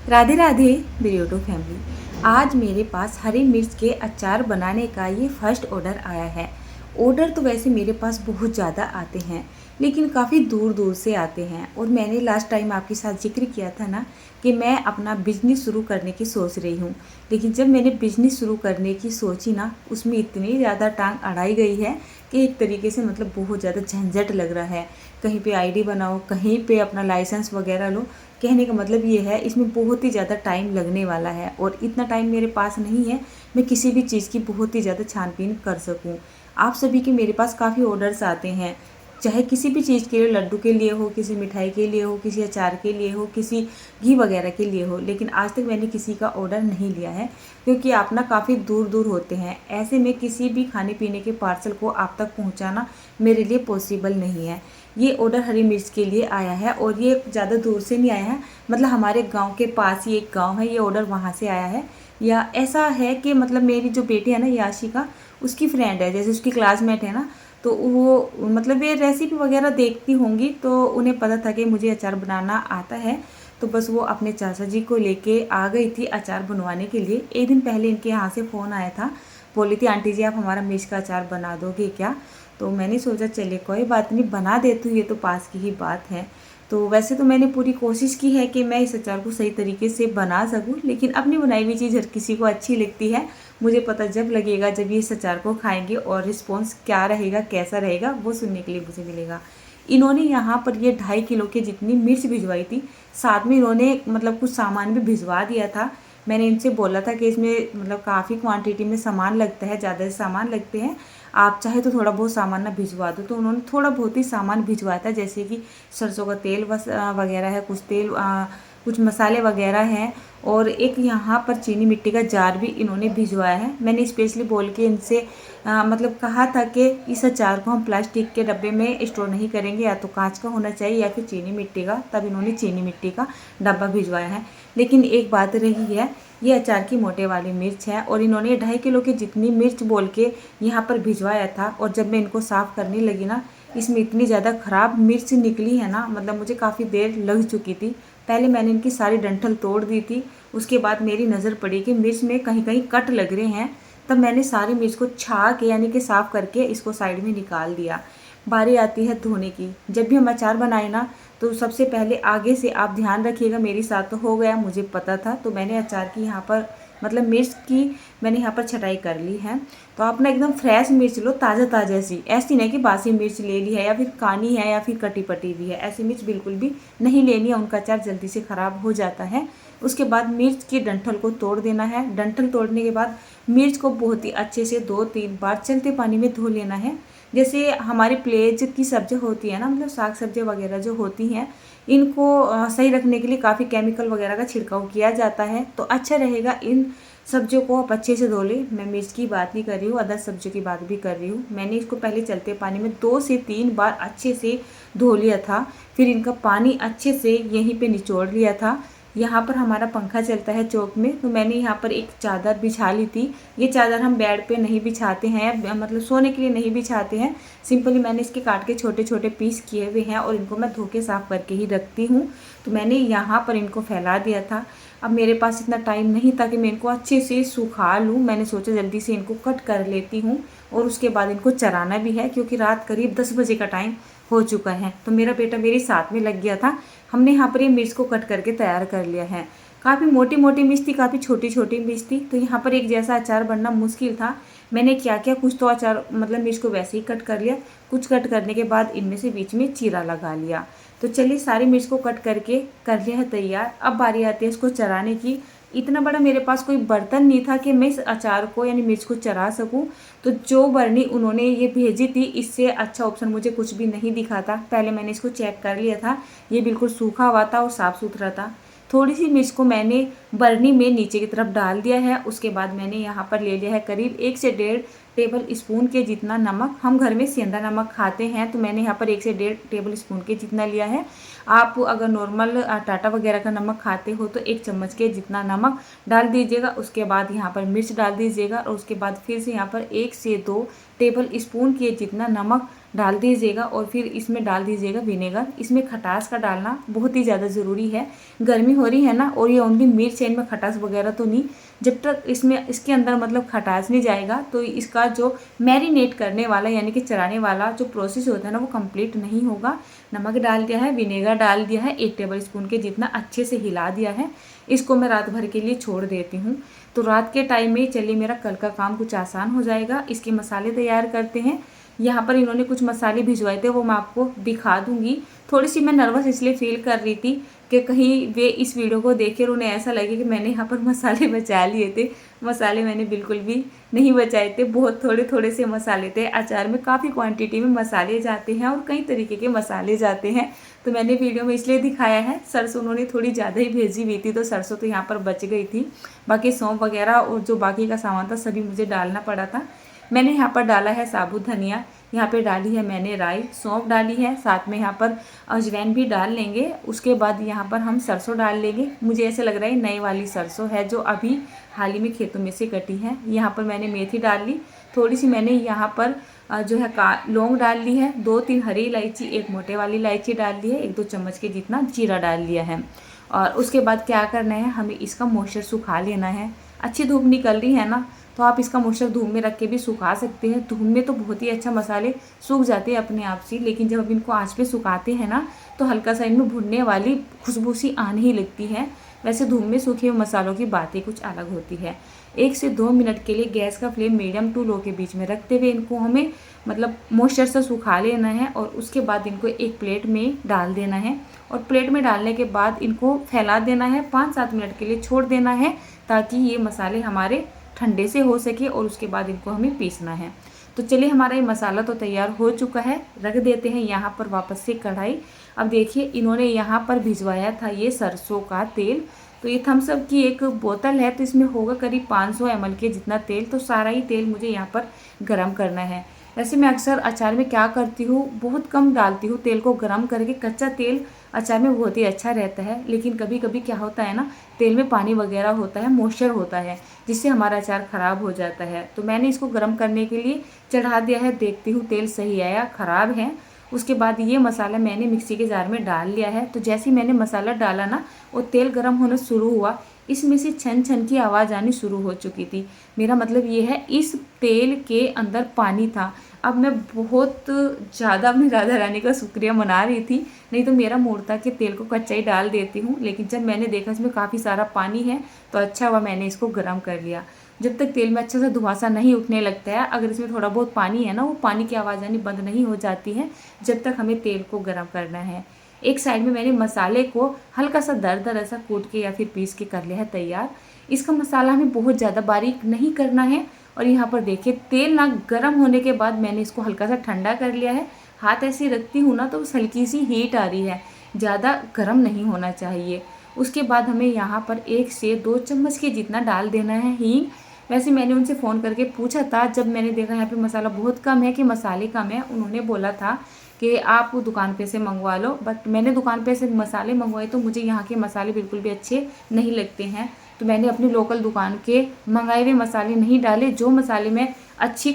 राधे राधे मेरी YouTube family. आज मेरे पास हरी मिर्च के अचार बनाने का ये फर्स्ट ऑर्डर आया है। ऑर्डर तो वैसे मेरे पास बहुत ज़्यादा आते हैं, लेकिन काफ़ी दूर दूर से आते हैं। और मैंने लास्ट टाइम आपके साथ जिक्र किया था ना कि मैं अपना बिजनेस शुरू करने की सोच रही हूँ। लेकिन जब मैंने बिजनेस शुरू करने की सोची ना, उसमें इतनी ज़्यादा टांग अड़ाई गई है कि एक तरीके से मतलब बहुत ज़्यादा झंझट लग रहा है। कहीं पे आईडी बनाओ, कहीं पे अपना लाइसेंस वगैरह लो। कहने का मतलब ये है, इसमें बहुत ही ज़्यादा टाइम लगने वाला है और इतना टाइम मेरे पास नहीं है मैं किसी भी चीज़ की बहुत ही ज़्यादा छानबीन कर सकूं। आप सभी के मेरे पास काफ़ी ऑर्डर्स आते हैं, चाहे किसी भी चीज़ के लिए, लड्डू के लिए हो, किसी मिठाई के लिए हो, किसी अचार के लिए हो, किसी घी वगैरह के लिए हो। लेकिन आज तक मैंने किसी का ऑर्डर नहीं लिया है, क्योंकि आप ना काफ़ी दूर दूर होते हैं। ऐसे में किसी भी खाने पीने के पार्सल को आप तक पहुंचाना मेरे लिए पॉसिबल नहीं है। ये ऑर्डर हरी मिर्च के लिए आया है और ये ज़्यादा दूर से नहीं आया है, मतलब हमारे गांव के पास ही एक गांव है, ये ऑर्डर वहाँ से आया है। या ऐसा है कि मतलब मेरी जो बेटी है ना याशिका, उसकी फ्रेंड है, जैसे उसकी क्लासमेट है ना, तो वो मतलब ये रेसिपी वगैरह देखती होंगी, तो उन्हें पता था कि मुझे अचार बनाना आता है। तो बस वो अपने चाचा जी को लेके आ गई थी अचार बनवाने के लिए। एक दिन पहले इनके यहाँ से फ़ोन आया था, बोली थी आंटी जी आप हमारा मिर्च का अचार बना दोगे क्या। तो मैंने सोचा चलिए कोई बात नहीं, बना देती हूँ, ये तो पास की ही बात है। तो वैसे तो मैंने पूरी कोशिश की है कि मैं इस अचार को सही तरीके से बना सकूं, लेकिन अपनी बनाई हुई चीज़ हर किसी को अच्छी लगती है। मुझे पता जब लगेगा, जब ये इस अचार को खाएंगे और रिस्पॉन्स क्या रहेगा, कैसा रहेगा, वो सुनने के लिए मुझे मिलेगा। इन्होंने यहाँ पर ये 2.5 किलो के जितनी मिर्च भिजवाई थी, साथ में इन्होंने मतलब कुछ सामान भी भिजवा दिया था। मैंने इनसे बोला था कि इसमें मतलब काफ़ी क्वांटिटी में सामान लगता है, ज़्यादा से सामान लगते हैं, आप चाहे तो थोड़ा बहुत सामान ना भिजवा दो। तो उन्होंने थोड़ा बहुत ही सामान भिजवाया था, जैसे कि सरसों का तेल वगैरह है, कुछ तेल कुछ मसाले वगैरह हैं, और एक यहाँ पर चीनी मिट्टी का जार भी इन्होंने भिजवाया है। मैंने स्पेशली बोल के इनसे मतलब कहा था कि इस अचार को हम प्लास्टिक के डब्बे में स्टोर नहीं करेंगे, या तो कांच का होना चाहिए या फिर चीनी मिट्टी का, तब इन्होंने चीनी मिट्टी का डब्बा भिजवाया है। लेकिन एक बात रही है, ये अचार की मोटे वाली मिर्च है और इन्होंने 2.5 किलो की जितनी मिर्च बोल के यहाँ पर भिजवाया था। और जब मैं इनको साफ़ करने लगी ना, इसमें इतनी ज़्यादा ख़राब मिर्च निकली है ना, मतलब मुझे काफ़ी देर लग चुकी थी। पहले मैंने इनकी सारी डंठल तोड़ दी थी, उसके बाद मेरी नज़र पड़ी कि मिर्च में कहीं कहीं कट लग रहे हैं, तब मैंने सारी मिर्च को छा के यानी कि साफ़ करके इसको साइड में निकाल दिया। बारी आती है धोने की। जब भी हम अचार बनाए ना, तो सबसे पहले आगे से आप ध्यान रखिएगा, मेरे साथ तो हो गया, मुझे पता था, तो मैंने अचार की यहाँ पर मतलब मिर्च की मैंने यहाँ पर छटाई कर ली है। तो आप ना एकदम फ्रेश मिर्च लो, ताज़ा ताज़ा सी, ऐसी नहीं कि बासी मिर्च ले ली है या फिर कानी है या फिर कटी पटी भी है, ऐसी मिर्च बिल्कुल भी नहीं लेनी है, उनका अचार जल्दी से ख़राब हो जाता है। उसके बाद मिर्च की डंठल को तोड़ देना है। डंठल तोड़ने के बाद मिर्च को बहुत ही अच्छे से 2-3 बार चलते पानी में धो लेना है। जैसे हमारी प्लेज की सब्जियाँ होती है ना, मतलब साग सब्जियाँ वगैरह जो होती हैं, इनको सही रखने के लिए काफ़ी केमिकल वगैरह का छिड़काव किया जाता है, तो अच्छा रहेगा इन सब्जियों को आप अच्छे से धो लें। मैं मिर्च की बात नहीं कर रही हूँ, अदर सब्जियों की बात भी कर रही हूँ। मैंने इसको पहले चलते पानी में 2 से 3 बार अच्छे से धो लिया था, फिर इनका पानी अच्छे से यहीं पे निचोड़ लिया था। यहाँ पर हमारा पंखा चलता है चौक में, तो मैंने यहाँ पर एक चादर बिछा ली थी। ये चादर हम बेड पे नहीं बिछाते हैं, मतलब सोने के लिए नहीं बिछाते हैं, सिंपली मैंने इसके काट के छोटे छोटे पीस किए हुए हैं और इनको मैं धो के साफ़ करके ही रखती हूँ। तो मैंने यहाँ पर इनको फैला दिया था। अब मेरे पास इतना टाइम नहीं था कि मैं इनको अच्छे से सुखा लूँ, मैंने सोचा जल्दी से इनको कट कर लेती हूँ और उसके बाद इनको चराना भी है, क्योंकि रात करीब 10 बजे का टाइम हो चुका है। तो मेरा बेटा मेरे साथ में लग गया था, हमने यहाँ पर ये मिर्च को कट करके तैयार कर लिया है। काफ़ी मोटी मोटी मिर्च थी, काफ़ी छोटी छोटी मिर्च थी, तो यहाँ पर एक जैसा अचार बनना मुश्किल था। मैंने क्या किया, कुछ तो अचार मतलब मिर्च को वैसे ही कट कर लिया, कुछ कट करने के बाद इनमें से बीच में चीरा लगा लिया। तो चलिए सारी मिर्च को कट करके कर लिया है तैयार। अब बारी आती है इसको चराने की। इतना बड़ा मेरे पास कोई बर्तन नहीं था कि मैं इस अचार को यानी मिर्च को चरा सकूं, तो जो बरनी उन्होंने ये भेजी थी, इससे अच्छा ऑप्शन मुझे कुछ भी नहीं दिखा था। पहले मैंने इसको चेक कर लिया था, ये बिल्कुल सूखा हुआ था और साफ़ सुथरा था। थोड़ी सी मिर्च को मैंने बरनी में नीचे की तरफ डाल दिया है। उसके बाद मैंने यहाँ पर ले लिया है करीब 1 से 1.5 टेबल स्पून के जितना नमक। हम घर में सेंधा नमक खाते हैं, तो मैंने यहाँ पर 1 से 1.5 टेबल स्पून के जितना लिया है। आप अगर नॉर्मल टाटा वगैरह का नमक खाते हो तो 1 चम्मच के जितना नमक डाल दीजिएगा। उसके बाद यहाँ पर मिर्च डाल दीजिएगा और उसके बाद फिर से यहाँ पर 1 से 2 टेबल स्पून के जितना नमक डाल दीजिएगा और फिर इसमें डाल दीजिएगा विनेगर। इसमें खटास का डालना बहुत ही ज़्यादा ज़रूरी है। गर्मी हो रही है ना, और ये ओनली मिर्च है, इनमें खटास वगैरह तो नहीं। जब तक इसके अंदर मतलब खटास नहीं जाएगा तो इसका जो मैरिनेट करने वाला यानी कि चलाने वाला जो प्रोसेस होता है ना वो कंप्लीट नहीं होगा। नमक डाल दिया है, विनेगर डाल दिया है, 1 टेबल स्पून के जितना, अच्छे से हिला दिया है। इसको मैं रात भर के लिए छोड़ देती हूँ। तो रात के टाइम में चलिए मेरा कल का काम कुछ आसान हो जाएगा। इसके मसाले तैयार करते हैं। यहाँ पर इन्होंने कुछ मसाले भिजवाए थे, वो मैं आपको दिखा दूंगी। थोड़ी सी मैं नर्वस इसलिए फील कर रही थी कि कहीं वे इस वीडियो को देखे और उन्हें ऐसा लगे कि मैंने यहाँ पर मसाले बचा लिए थे। मसाले मैंने बिल्कुल भी नहीं बचाए थे, बहुत थोड़े थोड़े से मसाले थे। अचार में काफ़ी क्वांटिटी में मसाले जाते हैं और कई तरीके के मसाले जाते हैं, तो मैंने वीडियो में इसलिए दिखाया है। सरसों उन्होंने थोड़ी ज़्यादा ही भेजी हुई थी तो सरसों तो यहाँ पर बच गई थी। बाकी सौंफ वगैरह और जो बाकी का सामान था सभी मुझे डालना पड़ा था। मैंने यहाँ पर डाला है साबुत धनिया, यहाँ पे डाली है मैंने राई, सौंफ डाली है, साथ में यहाँ पर अजवाइन भी डाल लेंगे। उसके बाद यहाँ पर हम सरसों डाल लेंगे। मुझे ऐसे लग रहा है नई वाली सरसों है जो अभी हाल ही में खेतों में से कटी है। यहाँ पर मैंने मेथी डाल ली, थोड़ी सी मैंने यहाँ पर जो है लौंग डाल ली है, 2-3 हरी इलायची, 1 मोटे वाली इलायची डाल ली है, 1-2 चम्मच के जितना जीरा डाल लिया है। और उसके बाद क्या करना है, हमें इसका मॉइस्चर सुखा लेना है। अच्छी धूप निकल रही है ना, तो आप इसका मॉइस्चर धूप में रख के भी सुखा सकते हैं। धूप में तो बहुत ही अच्छा मसाले सूख जाते हैं अपने आप से, लेकिन जब आप इनको आंच पे सुखाते हैं ना तो हल्का सा इनमें भुनने वाली खुशबू सी आने ही लगती है। वैसे धूप में सूखे हुए मसालों की बात ही कुछ अलग होती है। 1 से 2 मिनट के लिए गैस का फ्लेम मीडियम टू लो के बीच में रखते हुए इनको हमें मतलब मॉइस्चर से सुखा लेना है। और उसके बाद इनको एक प्लेट में डाल देना है, और प्लेट में डालने के बाद इनको फैला देना है, 5-7 मिनट के लिए छोड़ देना है ताकि ये मसाले हमारे ठंडे से हो सके, और उसके बाद इनको हमें पीसना है। तो चलिए हमारा ये मसाला तो तैयार हो चुका है। रख देते हैं यहाँ पर वापस से कढ़ाई। अब देखिए इन्होंने यहाँ पर भिजवाया था ये सरसों का तेल। तो ये थम्स अप की एक बोतल है, तो इसमें होगा करीब 500 ml के जितना तेल। तो सारा ही तेल मुझे यहाँ पर गर्म करना है। वैसे मैं अक्सर अचार में क्या करती हूँ, बहुत कम डालती हूँ तेल को गर्म करके। कच्चा तेल अचार में बहुत ही अच्छा रहता है, लेकिन कभी कभी क्या होता है ना, तेल में पानी वगैरह होता है, मॉइस्चर होता है, जिससे हमारा अचार ख़राब हो जाता है। तो मैंने इसको गर्म करने के लिए चढ़ा दिया है। देखती हूँ तेल सही आया, ख़राब है। उसके बाद ये मसाला मैंने मिक्सी के जार में डाल लिया है। तो जैसे ही मैंने मसाला डाला ना, वो तेल गर्म होना शुरू हुआ, इसमें से छन छन की आवाज़ आनी शुरू हो चुकी थी। मेरा मतलब ये है इस तेल के अंदर पानी था। अब मैं बहुत ज़्यादा अपनी राधा रानी का शुक्रिया मना रही थी, नहीं तो मेरा मूड था कि तेल को कच्चा ही डाल देती हूँ। लेकिन जब मैंने देखा इसमें काफ़ी सारा पानी है तो अच्छा हुआ मैंने इसको गर्म कर लिया। जब तक तेल में अच्छा सा धुआंसा नहीं उठने लगता है, अगर इसमें थोड़ा बहुत पानी है ना, वो पानी की आवाज़ आनी बंद नहीं हो जाती है जब तक हमें तेल को गर्म करना है। एक साइड में मैंने मसाले को हल्का सा दरदर ऐसा कूट के या फिर पीस के कर लिया है तैयार। इसका मसाला हमें बहुत ज़्यादा बारीक नहीं करना है। और यहाँ पर देखिए तेल ना गर्म होने के बाद मैंने इसको हल्का सा ठंडा कर लिया है। हाथ ऐसे रखती हूँ ना तो उस हल्की सी हीट आ रही है, ज़्यादा गर्म नहीं होना चाहिए। उसके बाद हमें यहाँ पर 1 से 2 चम्मच के जितना डाल देना है हींग। वैसे मैंने उनसे फ़ोन करके पूछा था, जब मैंने देखा यहाँ पे मसाला बहुत कम है कि मसाले कम है, उन्होंने बोला था कि आप दुकान पे से मंगवा लो। बट मैंने दुकान पे से मसाले मंगवाए तो मुझे यहाँ के मसाले बिल्कुल भी अच्छे नहीं लगते हैं। तो मैंने अपनी लोकल दुकान के मंगाए हुए मसाले नहीं डाले। जो मसाले मैं अच्छी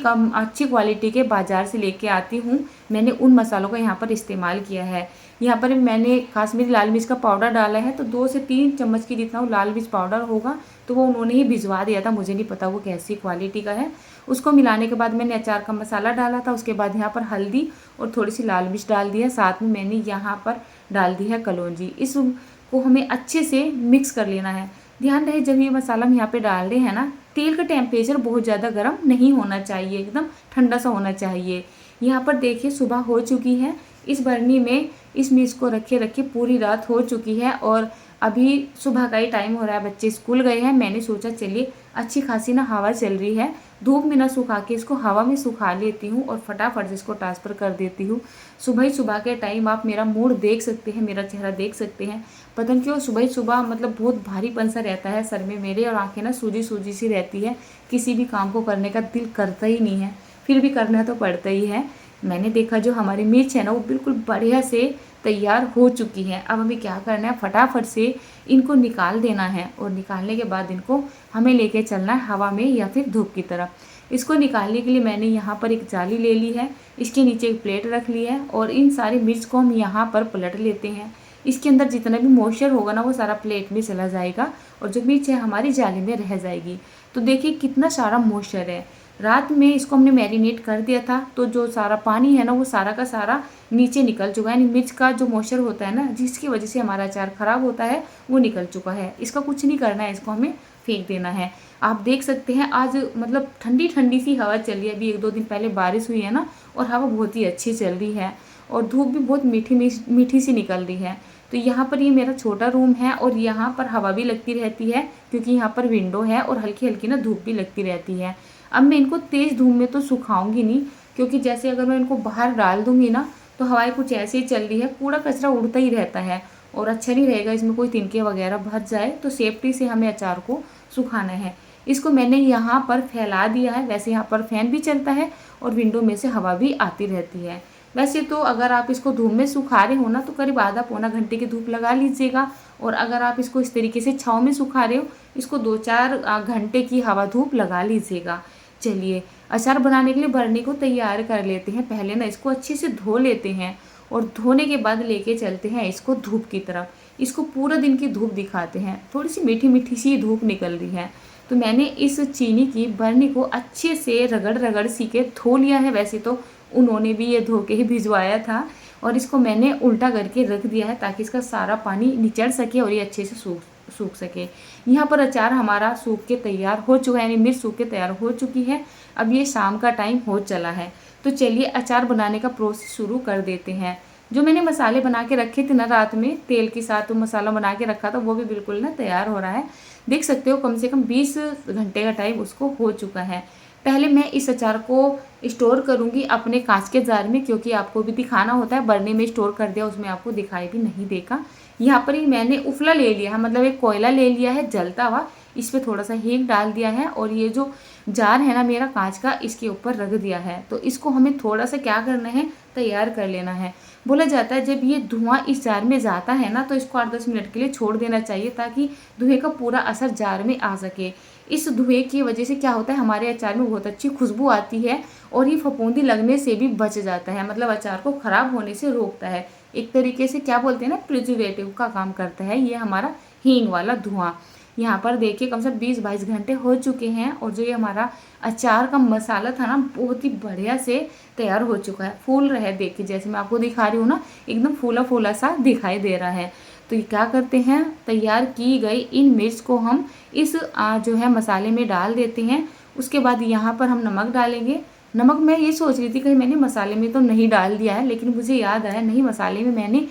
क्वालिटी के बाज़ार से लेके आती हूँ, मैंने उन मसालों का यहाँ पर इस्तेमाल किया है। यहाँ पर मैंने कश्मीरी लाल मिर्च का पाउडर डाला है, तो 2 से 3 चम्मच की जितना वो लाल मिर्च पाउडर होगा, तो वो उन्होंने ही भिजवा दिया था, मुझे नहीं पता वो कैसी क्वालिटी का है। उसको मिलाने के बाद मैंने अचार का मसाला डाला था। उसके बाद यहाँ पर हल्दी और थोड़ी सी लाल मिर्च डाल दी है, साथ में मैंने यहाँ पर डाल दी है कलौंजी। इसको हमें अच्छे से मिक्स कर लेना है। ध्यान रहे जब ये मसाला हम यहाँ पे डाल रहे हैं ना, तेल का टेम्परेचर बहुत ज़्यादा गर्म नहीं होना चाहिए, एकदम ठंडा सा होना चाहिए। यहाँ पर देखिए सुबह हो चुकी है। इस बर्नी में इस मिर्च को रखे रखे पूरी रात हो चुकी है और अभी सुबह का ही टाइम हो रहा है, बच्चे स्कूल गए हैं। मैंने सोचा चलिए अच्छी खासी ना हवा चल रही है, धूप में ना सुखा के इसको हवा में सुखा लेती हूँ और फटाफट से इसको ट्रांसफ़र कर देती हूँ। सुबह ही सुबह के टाइम आप मेरा मूड देख सकते हैं, मेरा चेहरा देख सकते हैं। पता नहीं क्यों सुबह ही सुबह मतलब बहुत भारीपन सा रहता है सर में मेरे, और आंखें ना सूजी सूजी सी रहती है। किसी भी काम को करने का दिल करता ही नहीं है, फिर भी करना तो पड़ता ही है। मैंने देखा जो हमारी मिर्च है ना, वो बिल्कुल बढ़िया से तैयार हो चुकी है। अब हमें क्या करना है, फटाफट से इनको निकाल देना है, और निकालने के बाद इनको हमें लेके चलना है हवा में या फिर धूप की तरफ। इसको निकालने के लिए मैंने यहाँ पर एक जाली ले ली है, इसके नीचे एक प्लेट रख ली है और इन सारी मिर्च को हम यहाँ पर पलट लेते हैं। इसके अंदर जितना भी मॉइस्चर होगा ना वो सारा प्लेट में चला जाएगा और जो मिर्च है हमारी जाली में रह जाएगी। तो देखिए कितना सारा मॉइस्चर है। रात में इसको हमने मैरिनेट कर दिया था तो जो सारा पानी है ना वो सारा का सारा नीचे निकल चुका है, यानी मिर्च का जो मॉइस्चर होता है ना जिसकी वजह से हमारा अचार ख़राब होता है वो निकल चुका है। इसका कुछ नहीं करना है, इसको हमें फेंक देना है। आप देख सकते हैं आज मतलब ठंडी ठंडी सी हवा चल रही है। अभी 1-2 दिन पहले बारिश हुई है ना और हवा बहुत ही अच्छी चल रही है और धूप भी बहुत मीठी मीठी सी निकल रही है। तो यहाँ पर ये मेरा छोटा रूम है और यहाँ पर हवा भी लगती रहती है क्योंकि यहाँ पर विंडो है और हल्की हल्की ना धूप भी लगती रहती है। अब मैं इनको तेज़ धूप में तो सुखाऊंगी नहीं, क्योंकि जैसे अगर मैं इनको बाहर डाल दूंगी ना तो हवाएं कुछ ऐसे ही चल रही है, कूड़ा कचरा उड़ता ही रहता है और अच्छा नहीं रहेगा। इसमें कोई तिनके वगैरह भर जाए तो सेफ्टी से हमें अचार को सुखाना है। इसको मैंने यहाँ पर फैला दिया है। वैसे यहाँ पर फैन भी चलता है और विंडो में से हवा भी आती रहती है। वैसे तो अगर आप इसको धूप में सुखा रहे हो ना तो करीब आधा पौना घंटे की धूप लगा लीजिएगा, और अगर आप इसको इस तरीके से छाँव में सुखा रहे हो इसको 2-4 घंटे की हवा धूप लगा लीजिएगा। चलिए अचार बनाने के लिए भरने को तैयार कर लेते हैं। पहले ना इसको अच्छे से धो लेते हैं और धोने के बाद लेके चलते हैं इसको धूप की तरफ। इसको पूरा दिन की धूप दिखाते हैं। थोड़ी सी मीठी मीठी सी धूप निकल रही है तो मैंने इस चीनी की बरनी को अच्छे से रगड़ रगड़ सी के धो लिया है। वैसे तो उन्होंने भी ये धो के ही भिजवाया था और इसको मैंने उल्टा करके रख दिया है ताकि इसका सारा पानी निचड़ सके और ये अच्छे से सूख सके। यहाँ पर अचार हमारा सूख के तैयार हो चुका है, यानी मिर्च सूख के तैयार हो चुकी है। अब ये शाम का टाइम हो चला है तो चलिए अचार बनाने का प्रोसेस शुरू कर देते हैं। जो मैंने मसाले बना के रखे थे ना रात में तेल के साथ तो मसाला बना के रखा था वो भी बिल्कुल ना तैयार हो रहा है। देख सकते हो कम से कम 20 घंटे का टाइम उसको हो चुका है। पहले मैं इस अचार को स्टोर करूंगी अपने कांच के जार में, क्योंकि आपको भी दिखाना होता है। बरनी में स्टोर कर दिया उसमें आपको दिखाई भी नहीं देगा। यहाँ पर ही मैंने उफला ले लिया है, मतलब एक कोयला ले लिया है जलता हुआ, इस पर थोड़ा सा हींग डाल दिया है और ये जो जार है ना मेरा कांच का इसके ऊपर रख दिया है। तो इसको हमें थोड़ा सा क्या करना है तैयार कर लेना है। बोला जाता है जब ये धुआं इस जार में जाता है ना तो इसको 8-10 मिनट के लिए छोड़ देना चाहिए ताकि धुएं का पूरा असर जार में आ सके। इस धुएं की वजह से क्या होता है हमारे अचार में बहुत अच्छी खुशबू आती है और ये फफूंदी लगने से भी बच जाता है, मतलब अचार को ख़राब होने से रोकता है। एक तरीके से क्या बोलते हैं ना प्रिजर्वेटिव का काम करता है ये हमारा हींग वाला धुआं। यहाँ पर देखिए कम से कम 20-22 घंटे हो चुके हैं और जो ये हमारा अचार का मसाला था ना बहुत ही बढ़िया से तैयार हो चुका है। फूल रहा है, देखिए जैसे मैं आपको दिखा रही हूँ ना एकदम फूला फूला सा दिखाई दे रहा है। तो ये क्या करते हैं तैयार की गई इन मिर्च को हम इस जो है मसाले में डाल देते हैं। उसके बाद यहाँ पर हम नमक डालेंगे। नमक मैं ये सोच रही थी कहीं मैंने मसाले में तो नहीं डाल दिया है, लेकिन मुझे याद आया नहीं मसाले में मैंने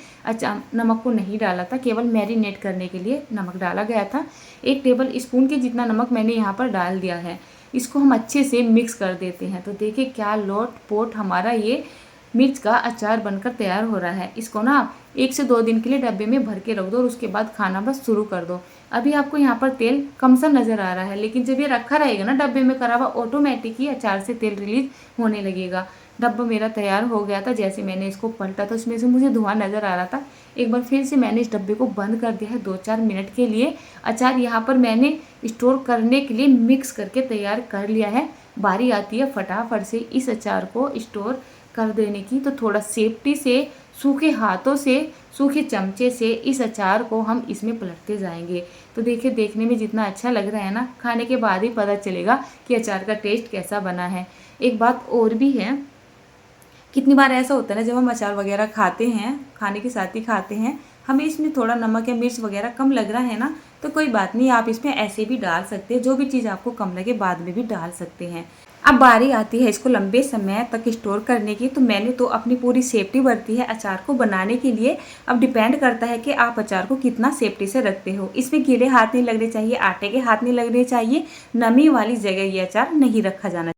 नमक को नहीं डाला था, केवल मैरिनेट करने के लिए नमक डाला गया था। 1 टेबल स्पून के जितना नमक मैंने यहाँ पर डाल दिया है। इसको हम अच्छे से मिक्स कर देते हैं। तो देखिए क्या लोट पोट हमारा ये मिर्च का अचार बनकर तैयार हो रहा है। इसको ना आप 1 से 2 दिन के लिए डब्बे में भर के रख दो और उसके बाद खाना बस शुरू कर दो। अभी आपको यहाँ पर तेल कम सा नज़र आ रहा है, लेकिन जब ये रखा रहेगा ना डब्बे में करा हुआ ऑटोमेटिक ही अचार से तेल रिलीज होने लगेगा। डब्बा मेरा तैयार हो गया था, जैसे मैंने इसको पलटा था उसमें से मुझे धुआं नज़र आ रहा था। एक बार फिर से मैंने इस डब्बे को बंद कर दिया है 2-4 मिनट के लिए। अचार यहाँ पर मैंने स्टोर करने के लिए मिक्स करके तैयार कर लिया है। बारी आती है फटाफट से इस अचार को स्टोर कर देने की, तो थोड़ा सेफ्टी से सूखे हाथों से सूखे चमचे से इस अचार को हम इसमें पलटते जाएंगे। तो देखिए देखने में जितना अच्छा लग रहा है ना खाने के बाद ही पता चलेगा कि अचार का टेस्ट कैसा बना है। एक बात और भी है, कितनी बार ऐसा होता है ना जब हम अचार वगैरह खाते हैं खाने के साथ ही खाते हैं हमें इसमें थोड़ा नमक या मिर्च वगैरह कम लग रहा है ना तो कोई बात नहीं, आप इसमें ऐसे भी डाल सकते हैं। जो भी चीज़ आपको कम लगे बाद में भी डाल सकते हैं। अब बारी आती है इसको लंबे समय तक स्टोर करने की। तो मैंने तो अपनी पूरी सेफ्टी बरती है अचार को बनाने के लिए। अब डिपेंड करता है कि आप अचार को कितना सेफ्टी से रखते हो। इसमें गीले हाथ नहीं लगने चाहिए, आटे के हाथ नहीं लगने चाहिए, नमी वाली जगह ये अचार नहीं रखा जाना।